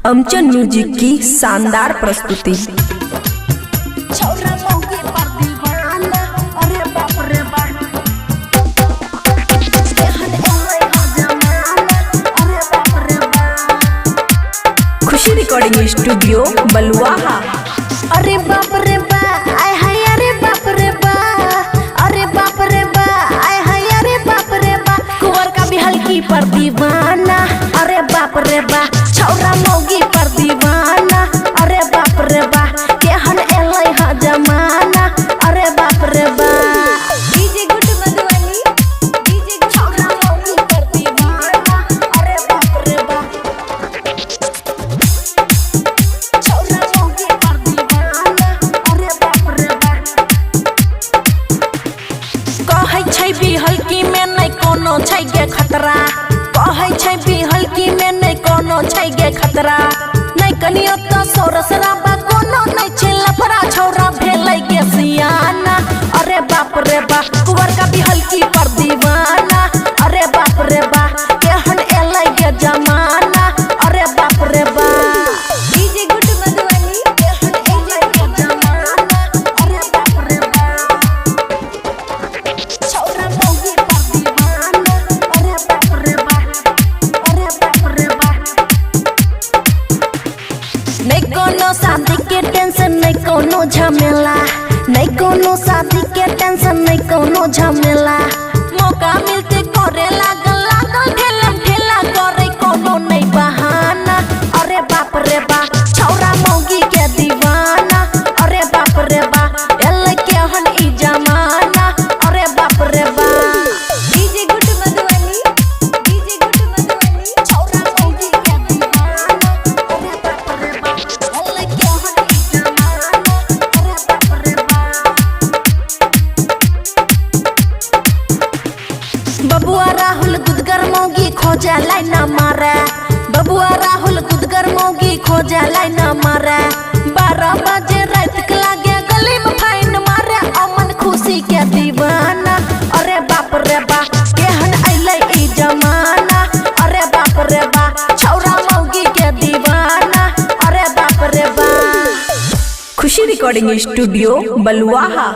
अमचन music की शानदार प्रस्तुति। खुशी रिकॉर्डिंग स्टूडियो बलुआहा। अरे बाप रे बा आय हाय अरे बाप रे बा, अरे बाप रे बा आय हाय अरे बाप रे बा, कुंवर का भी हल्की पर दीवाना। अरे बाप रे बा छौरा मौगी पर दीवाना। अरे बाप रे बा केहन एलै ह जमाना। अरे बाप रे बा डीजे गुड मधुबनी, डीजे छौरा मौगी पर दीवाना। अरे बाप रे बा छौरा मौगी पर दीवाना। अरे बाप रे बा कहै छै भी हल्की में नहीं कोनो छै गे खतरा, कहै छै भी हल्की में नहीं कोनो छै गे खतरा। नहीं कनियो तो सोरस राबा कोनो नहीं छै लफड़ा, छौरा भेलै गे सियाना। अरे बाप रे बा कुंवर का भी हल्की पर दीवाना। अरे बाप रे बा केहन एलै गे जमाना। अरे बाप रे बा डीजे गुड मधुबनी, केहन एलै गे जमाना। अरे बाप रे बा छौरा मौगी पर दीवाना। अरे बाप रे बा, अरे बाप रे बा नहीं कोनो शादी के टेंशन नहीं कोनो झमेला, नहीं कोनो शादी के टेंशन नहीं कोनो झमेला। मौका मिलते करे लागल लागल ठेला ठेला करे कोनो नहीं बहाना। अरे बाप रे बा छौरा मौगी के दीवाना। अरे बाप रे बा एलै केहन ई जमाना। अरे बाप रे बा DJ good Madhubani, DJ good Madhubani, छौरा मौगी के दीवाना। अरे बाप रे बा एलै केहन ई जमाना। अरे बाप रे बा बबुआ राहुल गुदगर मौगी खोजा लाइन मारे, बबुआ राहुल गुदगर मौगी खोजा लाइन मारे। 12 बजे रात के लागे गली में फाइन मारे, अमन खुशी के दीवाना। अरे बाप रे बा केहन अइलै ई जमाना। अरे बाप रे बा छौरा मौगी के दीवाना। अरे बाप रे बा खुशी रिकॉर्डिंग स्टूडियो बलुआहा।